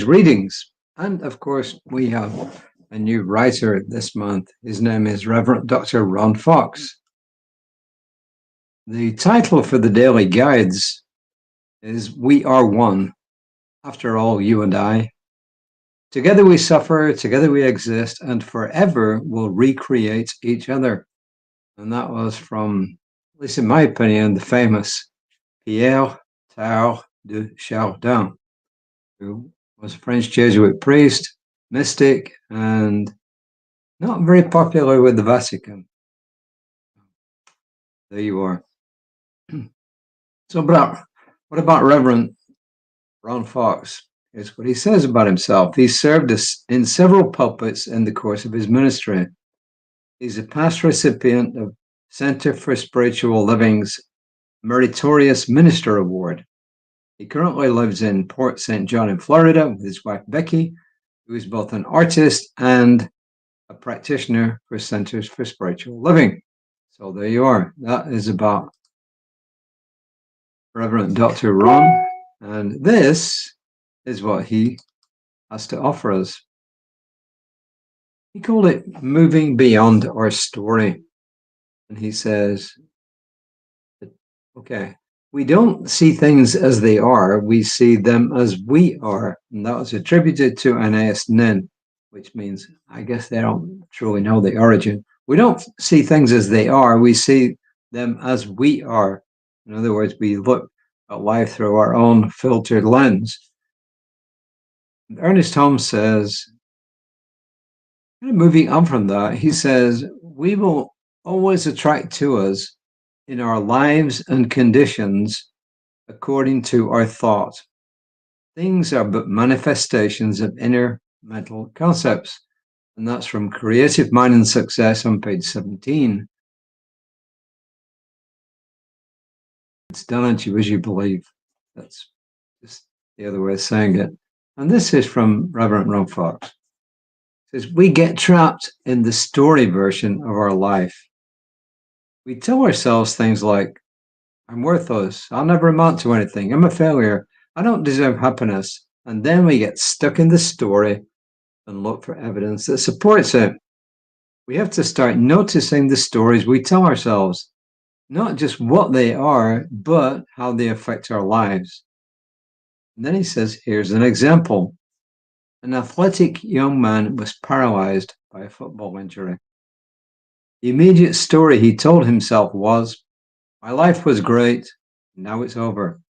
readings. And of course, we have a new writer this month. His name is Rev Dr. Ron Fox. The title for the daily guides is We Are One. After all, you and I. Together we suffer, together we exist, and forever we'll recreate each other. And that was from, at least in my opinion, the famous Pierre Teilhard de Chardin, who was a French Jesuit priest, mystic, and not very popular with the Vatican. There you are. So, what about Reverend Ron Fox? Here's what he says about himself. He served in several pulpits in the course of his ministry. He's a past recipient of Center for Spiritual Living's Meritorious Minister Award. He currently lives in Port St. John in Florida with his wife Becky, who is both an artist and a practitioner for Centers for Spiritual Living. So there you are. That is about Reverend Dr. Ron, and this is what he has to offer us. He called it moving beyond our story. And he says, okay, we don't see things as they are, we see them as we are. And that was attributed to Anais Nin, which means, I guess they don't truly know the origin. We don't see things as they are, we see them as we are. In other words, we look at life through our own filtered lens. Ernest Holmes says, moving on from that, he says, we will always attract to us in our lives and conditions according to our thought. Things are but manifestations of inner mental concepts. And that's from Creative Mind and Success on page 17. It's done unto you as you believe. That's just the other way of saying it. And this is from Reverend Ron Fox. It says, we get trapped in the story version of our life. We tell ourselves things like, I'm worthless, I'll never amount to anything, I'm a failure, I don't deserve happiness. And then we get stuck in the story and look for evidence that supports it. We have to start noticing the stories we tell ourselves, not just what they are, but how they affect our lives. And then he says, here's an example. An athletic young man was paralyzed by a football injury. The immediate story he told himself was, my life was great, now it's over.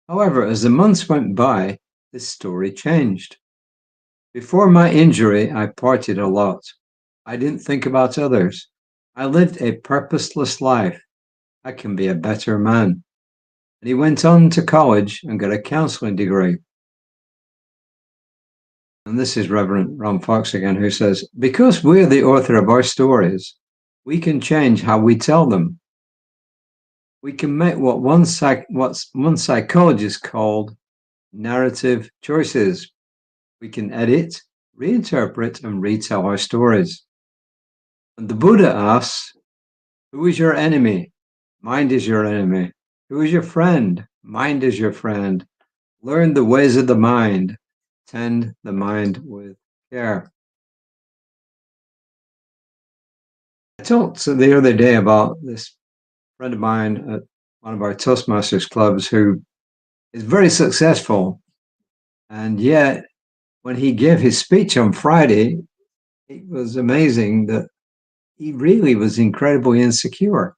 However, as the months went by, this story changed. Before my injury, I partied a lot. I didn't think about others. I lived a purposeless life. I can be a better man. And he went on to college and got a counseling degree. And this is Reverend Ron Fox again, who says, because we're the author of our stories, we can change how we tell them. We can make what one psychologist called narrative choices. We can edit, reinterpret, and retell our stories. And the Buddha asks, who is your enemy? Mind is your enemy. Who is your friend? Mind is your friend. Learn the ways of the mind. Tend the mind with care. I talked the other day about this friend of mine at one of our Toastmasters clubs who is very successful. And yet, when he gave his speech on Friday, it was amazing that he really was incredibly insecure.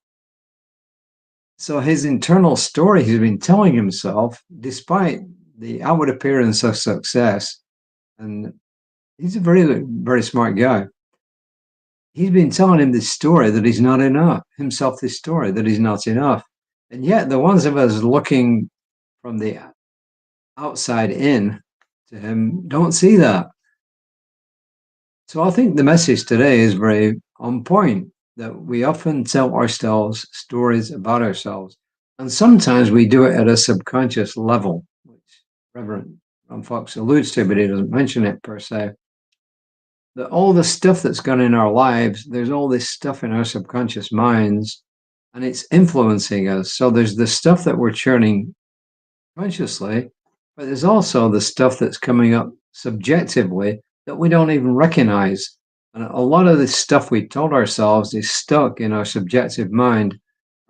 So his internal story he's been telling himself, despite the outward appearance of success, and he's a very, very smart guy, he's been telling him this story that he's not enough, himself this story that he's not enough. And yet the ones of us looking from the outside in to him don't see that. So I think the message today is very on point, that we often tell ourselves stories about ourselves. And sometimes we do it at a subconscious level, which Reverend Ron Fox alludes to, but he doesn't mention it per se. That all the stuff that's gone in our lives, there's all this stuff in our subconscious minds, and it's influencing us. So there's the stuff that we're churning consciously, But there's also the stuff that's coming up subjectively that we don't even recognize. And a lot of this stuff we told ourselves is stuck in our subjective mind,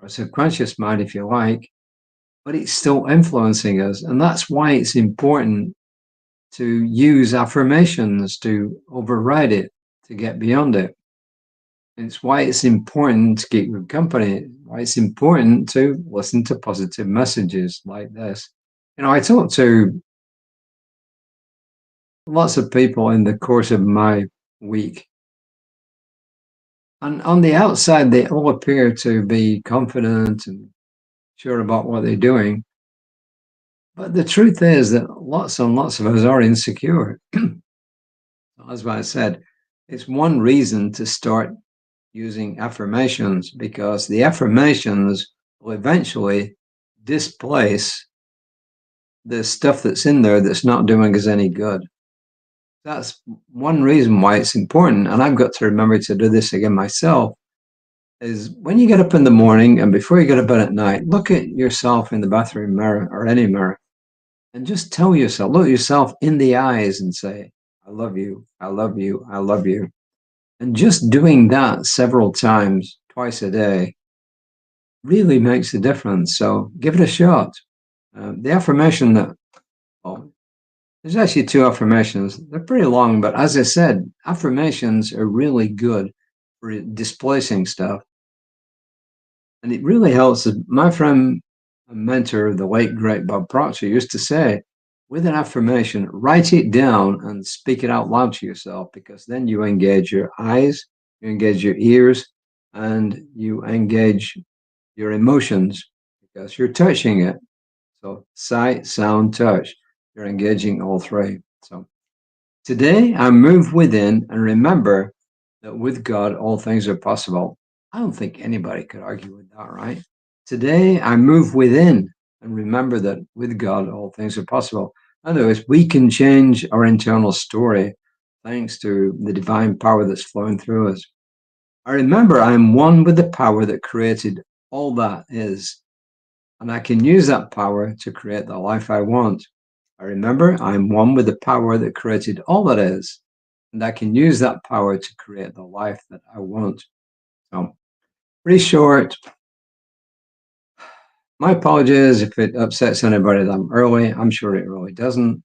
our subconscious mind, if you like, but it's still influencing us. And that's why it's important to use affirmations to override it, to get beyond it. It's why it's important to keep good company, why it's important to listen to positive messages like this. I talk to lots of people in the course of my week. And on the outside, they all appear to be confident and sure about what they're doing. But the truth is that lots and lots of us are insecure. As I said, it's one reason to start using affirmations, because the affirmations will eventually displace the stuff that's in there that's not doing us any good. That's one reason why it's important. And I've got to remember to do this again myself, is when you get up in the morning and before you go to bed at night, look at yourself in the bathroom mirror or any mirror and just tell yourself, look yourself in the eyes and say, I love you, I love you, I love you. And just doing that several times, twice a day, really makes a difference. So give it a shot. The affirmation that, well, there's actually two affirmations. They're pretty long, but as I said, affirmations are really good for displacing stuff. And it really helps. My friend and mentor, the late, great Bob Proctor, used to say, with an affirmation, write it down and speak it out loud to yourself, because then you engage your eyes, you engage your ears, and you engage your emotions because you're touching it. So sight, sound, touch, you're engaging all three. So today I move within and remember that with God, all things are possible. I don't think anybody could argue with that, right? Today I move within and remember that with God, all things are possible. In other words, we can change our internal story thanks to the divine power that's flowing through us. I remember I am one with the power that created all that is, and I can use that power to create the life I want. I remember I am one with the power that created all that is, and I can use that power to create the life that I want. So, pretty short. My apologies if it upsets anybody that I'm early. I'm sure it really doesn't.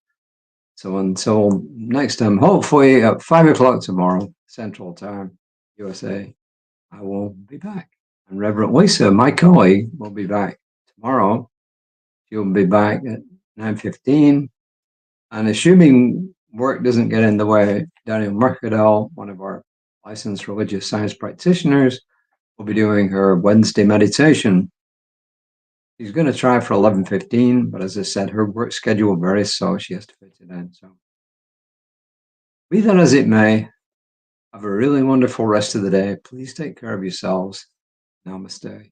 So until next time, hopefully at 5 o'clock tomorrow, Central Time, USA, I will be back. And Reverend Lisa, my colleague, will be back tomorrow. She'll be back at 9:15. And assuming work doesn't get in the way, Daniel Mercadal, one of our licensed religious science practitioners, will be doing her Wednesday meditation. She's going to try for 11:15, but as I said, her work schedule varies, so she has to fit it in. So, be that as it may, have a really wonderful rest of the day. Please take care of yourselves. Namaste.